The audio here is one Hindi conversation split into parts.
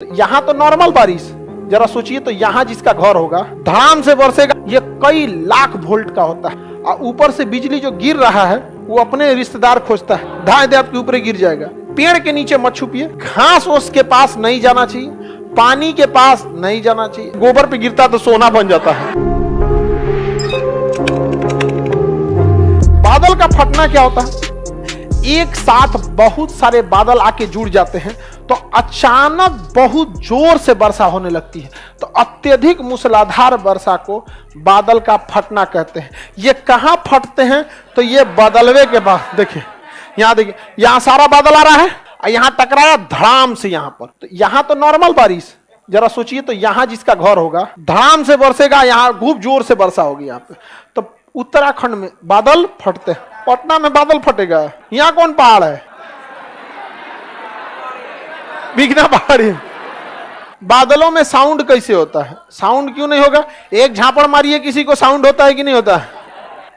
यहाँ तो नॉर्मल बारिश, जरा सोचिए तो यहाँ जिसका घर होगा धड़ाम से बरसेगा, ये कई लाख वोल्ट का होता है और ऊपर से बिजली जो गिर रहा है वो अपने रिश्तेदार खोजता है, धाए दे आपके ऊपर गिर जाएगा। पेड़ के नीचे मत छुपिए, घास उसके पास नहीं जाना चाहिए, पानी के पास नहीं जाना चाहिए। गोबर पे गिरता तो सोना बन जाता है। बादल का फटना क्या होता है? एक साथ बहुत सारे बादल आके जुड़ जाते हैं तो अचानक बहुत जोर से वर्षा होने लगती है, तो अत्यधिक मूसलाधार वर्षा को बादल का फटना कहते हैं। ये कहां फटते हैं? तो ये बादलवे के पास। देखिए यहां, देखिए यहां सारा बादल आ रहा है और यहां टकराया धड़ाम से यहां पर। तो यहां तो नॉर्मल बारिश, जरा सोचिए तो यहां जिसका घर होगा धड़ाम से बरसेगा, यहां खूब जोर से वर्षा होगी यहाँ पे। तो उत्तराखंड में बादल फटते हैं, पटना में बादल फटेगा। यहाँ कौन पहाड़ है? बिगना पहाड़ी। बादलों में साउंड कैसे होता है? साउंड क्यों नहीं होगा? एक झापड़ मारिए किसी को, साउंड होता है कि नहीं होता है?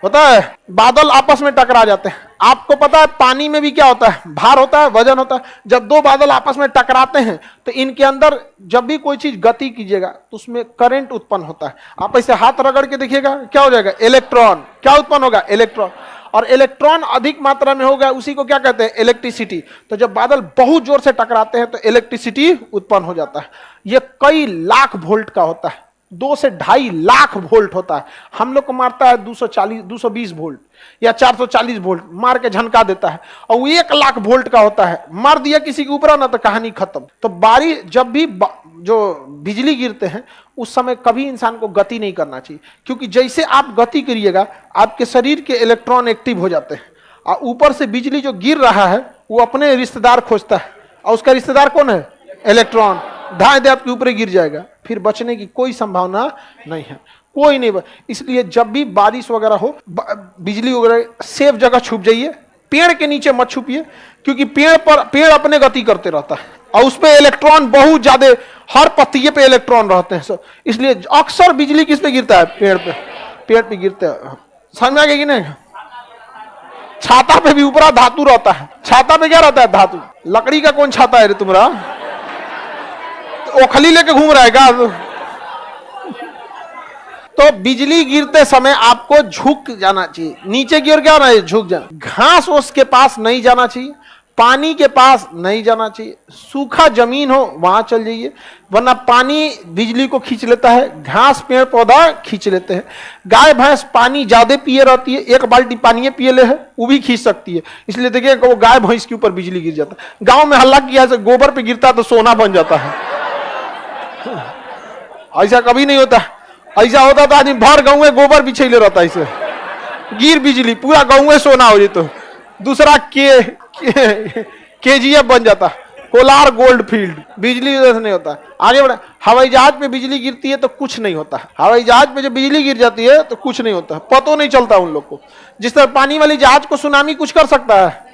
होता है। बादल आपस में टकरा जाते हैं। आपको पता है पानी में भी क्या होता है? भार होता है, वजन होता है। जब दो बादल आपस में टकराते हैं तो इनके अंदर जब भी कोई चीज गति कीजिएगा तो उसमें करंट उत्पन्न होता है। आप ऐसे हाथ रगड़ के देखिएगा, क्या हो जाएगा? इलेक्ट्रॉन। क्या उत्पन्न होगा? इलेक्ट्रॉन। और इलेक्ट्रॉन अधिक मात्रा में होगा, उसी को क्या कहते हैं? इलेक्ट्रिसिटी। तो जब बादल बहुत जोर से टकराते हैं तो इलेक्ट्रिसिटी उत्पन्न हो जाता है। यह कई लाख वोल्ट का होता है, 2 से 2.5 लाख वोल्ट होता है। हम लोग को मारता है 240 220 वोल्ट या 440 वोल्ट, मार के झनका देता है। और वो 1 लाख वोल्ट का होता है, मार दिया किसी के ऊपर ना तो कहानी खत्म। तो बारिश जब भी जो बिजली गिरते हैं उस समय कभी इंसान को गति नहीं करना चाहिए, क्योंकि जैसे आप गति करिएगा आपके शरीर के इलेक्ट्रॉन एक्टिव हो जाते हैं और ऊपर से बिजली जो गिर रहा है वो अपने रिश्तेदार खोजता है, और उसका रिश्तेदार कौन है? इलेक्ट्रॉन। धाए दे आपके ऊपर गिर जाएगा, फिर बचने की कोई संभावना नहीं है, कोई नहीं। इसलिए जब भी बारिश वगैरह हो, बिजली वगैरह, सेफ जगह छुप जाइए, पेड़ के नीचे मत छुपिए, क्योंकि पेड़ अपने गति करते रहता है और उस पे इलेक्ट्रॉन बहुत ज्यादा, हर पत्तिये पे इलेक्ट्रॉन रहते हैं। इसलिए अक्सर बिजली किस पे गिरता है? पेड़ पे गिरते हैं। समझ में आ गया कि नहीं? छाता पे भी ऊपरा धातु रहता है। छाता पे क्या रहता है? धातु। लकड़ी का कौन छाता है रे तुम्हारा? ओखली लेके घूम रहा है क्या? तो बिजली गिरते समय आपको झुक जाना चाहिए, नीचे की ओर क्या होना है? झुक जाना। घास उसके पास नहीं जाना चाहिए, पानी के पास नहीं जाना चाहिए। सूखा जमीन हो वहां चल जाइए, वरना पानी बिजली को खींच लेता है, घास पेड़ पौधा खींच लेते हैं। गाय भैंस पानी ज्यादा पिए रहती है, 1 बाल्टी पानी पिए ले है वो भी खींच सकती है। इसलिए देखिए वो गाय भैंस के ऊपर बिजली गिर जाता है। गांव में हल्ला किया से गोबर पे गिरता तो सोना बन जाता है। ऐसा कभी नहीं होता। ऐसा होता तो आदमी भर गाँव में गोबर बिछैले रहता, ऐसे गिर बिजली पूरा गाँव में सोना हो जाता। दूसरा केजीएफ बन जाता, कोलार गोल्ड फील्ड। बिजली से नहीं होता। आगे बढ़े। हवाई जहाज पे बिजली गिरती है तो कुछ नहीं होता। हवाई जहाज पे जब बिजली गिर जाती है तो कुछ नहीं होता, पता नहीं चलता उन लोग को। जिस तरह पानी वाली जहाज को सुनामी कुछ कर सकता है,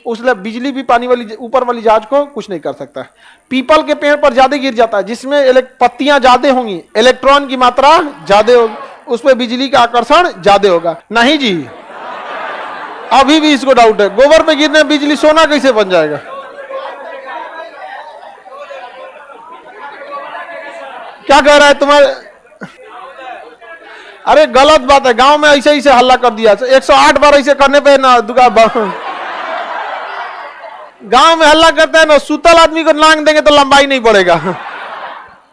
उसलिए बिजली भी पानी वाली ऊपर वाली जहाज को कुछ नहीं कर सकता है। पीपल के पेड़ पर ज्यादा गिर जाता है, जिसमें पत्तियां ज्यादा होंगी, इलेक्ट्रॉन की मात्रा ज्यादा होगी, उस पर बिजली का आकर्षण ज्यादा होगा। नहीं जी, अभी भी इसको डाउट है। गोबर पे गिरने बिजली, सोना कैसे बन जाएगा? क्या कह रहा है तुम्हारे? अरे गलत बात है। गांव में ऐसे ही से हल्ला कर दिया, 108 बार ऐसे करने पे ना गांव में हल्ला करता है ना, सुतल आदमी को लांग देंगे तो लंबाई नहीं बढ़ेगा।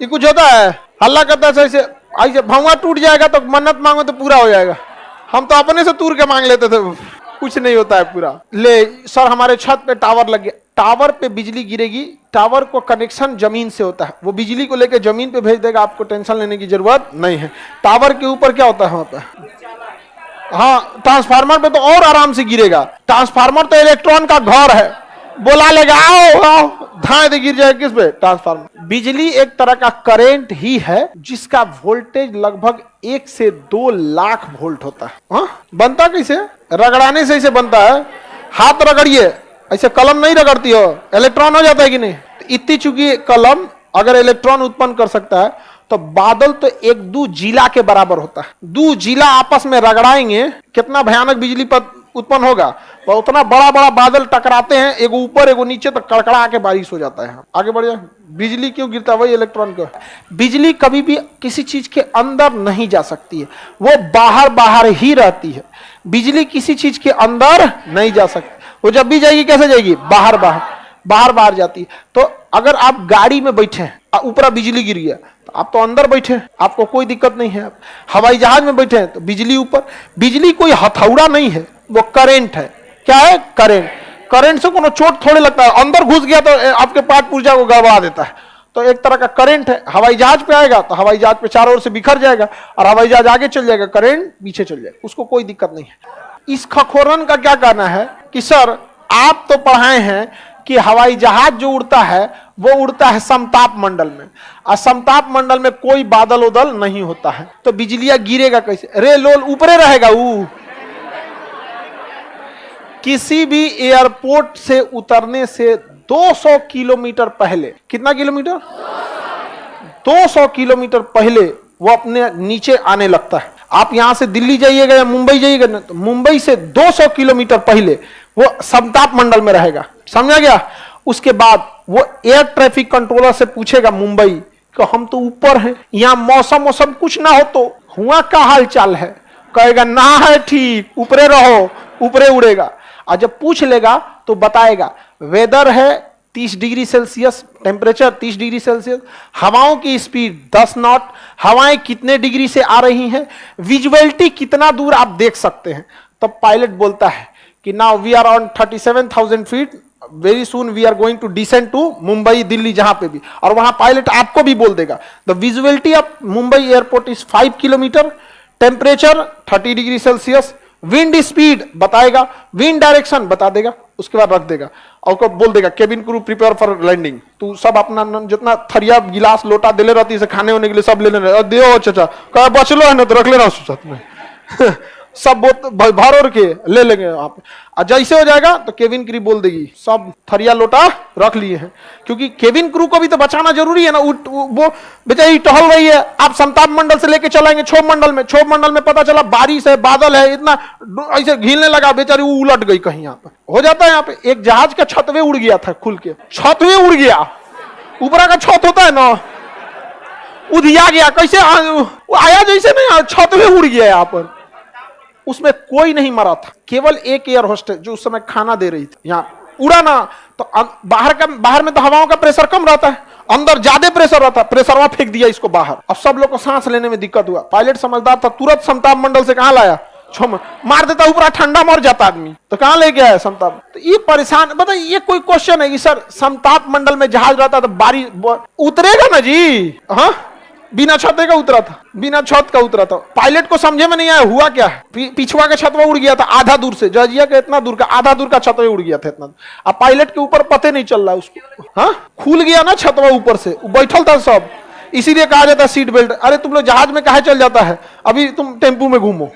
ये कुछ होता है? हल्ला करता है ऐसे ऐसे, भौवा टूट जाएगा तो मन्नत मांगो तो पूरा हो जाएगा। हम तो अपने से तूर के मांग लेते थे, कुछ नहीं होता है पूरा। ले सर, हमारे छत पे टावर लग गया, टावर पे बिजली गिरेगी, टावर को कनेक्शन जमीन से होता है, वो बिजली को लेकर जमीन पे भेज देगा, आपको टेंशन लेने की जरूरत नहीं है। टावर के ऊपर क्या होता है? हाँ, ट्रांसफार्मर पे तो और आराम से गिरेगा। ट्रांसफार्मर तो इलेक्ट्रॉन का घर है, बोला लेगा आओ आओ, धाए दे गिर जाए किस पे? ट्रांसफार्मर। बिजली एक तरह का करंट ही है जिसका वोल्टेज लगभग 1 से 2 लाख वोल्ट होता है। हाँ? बनता कैसे? रगड़ाने से ऐसे बनता है। हाथ रगड़िए, ऐसे कलम नहीं रगड़ती हो, इलेक्ट्रॉन हो जाता है कि नहीं? तो इतनी चूंकि कलम अगर इलेक्ट्रॉन उत्पन्न कर सकता है तो बादल तो 1-2 जिला के बराबर होता है। 2 जिला आपस में रगड़ाएंगे, कितना भयानक बिजली पर उत्पन्न होगा। तो उतना बड़ा बड़ा बादल टकराते हैं, एगो ऊपर एगो नीचे, तो कड़कड़ा के बारिश हो जाता है। आगे बढ़ जाए। बिजली क्यों गिरता है? वही इलेक्ट्रॉन का। बिजली कभी भी किसी चीज के अंदर नहीं जा सकती है, वो बाहर बाहर ही रहती है। बिजली किसी चीज के अंदर नहीं जा सकती, वो जब भी जाएगी कैसे जाएगी? बाहर बाहर, बाहर बाहर जाती है। तो अगर आप गाड़ी में बैठे हैं, ऊपर बिजली गिर गया, तो आप तो अंदर बैठे हैं, आपको कोई दिक्कत नहीं है। हवाई जहाज में बैठे हैं तो बिजली ऊपर। बिजली कोई हथौड़ा नहीं है, वो करंट है। क्या है? करंट। करंट से कोनो चोट थोड़े लगता है, अंदर घुस गया तो आपके पार्ट पुर्जा को गड़बड़ा देता है। तो एक तरह का करंट है। हवाई जहाज पे आएगा तो हवाई जहाज पे चारों ओर से बिखर जाएगा, और हवाई जहाज आगे चल जाएगा, करंट पीछे चल जाएगा, उसको कोई दिक्कत नहीं है। इस खखोरन का क्या कहना है कि सर आप तो पढ़ाए हैं कि हवाई जहाज जो उड़ता है वो उड़ता है समताप मंडल में, और समताप मंडल में कोई बादल उदल नहीं होता है, तो बिजलियां गिरेगा कैसे? रे लोल ऊपरे रहेगा। किसी भी एयरपोर्ट से उतरने से 200 किलोमीटर पहले, कितना किलोमीटर? 200 किलोमीटर पहले वो अपने नीचे आने लगता है। आप यहां से दिल्ली जाइएगा या मुंबई जाइएगा ना, तो मुंबई से 200 किलोमीटर पहले वो समताप मंडल में रहेगा। समझा गया? उसके बाद वो एयर ट्रैफिक कंट्रोलर से पूछेगा मुंबई कि हम तो ऊपर हैं, यहाँ मौसम कुछ ना हो तो हुआ का हाल चाल है? कहेगा ना है ठीक, ऊपरे रहो, ऊपरे उड़ेगा। और जब पूछ लेगा तो बताएगा वेदर है 30 degree Celsius, temperature 30 degree Celsius, हवाओं की स्पीड 10 नॉट, हवाएं कितने डिग्री से आ रही हैं, विजुअलिटी कितना दूर आप देख सकते हैं। तब पायलट बोलता है कि now we are on 37,000 feet, very soon we are going to descend to Mumbai, Delhi, जहां पे भी। और वहां पायलट आपको भी बोल देगा the visuality of Mumbai airport is 5 kilometre, temperature 30 degree Celsius, wind speed बताएगा, विंड डायरेक्शन बता देगा, उसके बाद रख देगा और को बोल देगा cabin crew prepare for landing. तू सब अपना जितना थरिया गिलास लोटा दिले रहती है खाने होने के लिए सब ले लेना, दियो चाचा कह बचलो है ना तो रख लेना साथ में सब भर और के ले लेंगे आप। और जैसे हो जाएगा तो केबिन क्रू बोल देगी सब थरिया लोटा रख लिए हैं, क्योंकि केबिन क्रू को भी तो बचाना जरूरी है ना। वो बेचारी टहल रही है, आप समताप मंडल से लेके चलाएंगे क्षोभ मंडल में, क्षोभ मंडल में पता चला बारिश है, बादल है, इतना ऐसे घिलने लगा, बेचारी वो उलट गई कहीं। यहाँ पर हो जाता है, यहाँ पे एक जहाज का छतवे उड़ गया था, खुल के छतवे उड़ गया, ऊपरा का छत होता है ना, उधिया गया, कैसे आया जैसे नहीं, छतवे उड़ गया यहाँ पर। उसमें कोई नहीं मरा था, केवल एक एयर होस्टेस जो उस समय खाना दे रही थी। यहाँ उड़ा ना तो बाहर में तो हवाओं का प्रेशर कम रहता है, अंदर ज्यादा प्रेशर रहता है, प्रेशरवा फेंक दिया इसको बाहर। अब सब लोग को सांस लेने में दिक्कत हुआ। पायलट समझदार था, तुरंत समताप मंडल से कहां लाया, मार देता ऊपर, ठंडा मर जाता आदमी, तो कहां लेके आया समताप। तो ये परेशान, बताइए ये कोई क्वेश्चन है कि सर समताप मंडल में जहाज रहता तो बारिश उतरेगा ना जी? हाँ, बिना छत का उतरा था, बिना छत का उतरा था। पायलट को समझे में नहीं आया हुआ क्या है। पिछवा का छतवा उड़ गया था आधा दूर से, जजिया का इतना दूर का आधा दूर का छतवा उड़ गया था इतना। अब पायलट के ऊपर पते नहीं चल रहा है उसको, हाँ खुल गया ना छतवा ऊपर से, बैठल था सब, इसीलिए कहा जाता है सीट बेल्ट। अरे तुम लोग जहाज में काहे चल जाता है, अभी तुम टेम्पू में घूमो।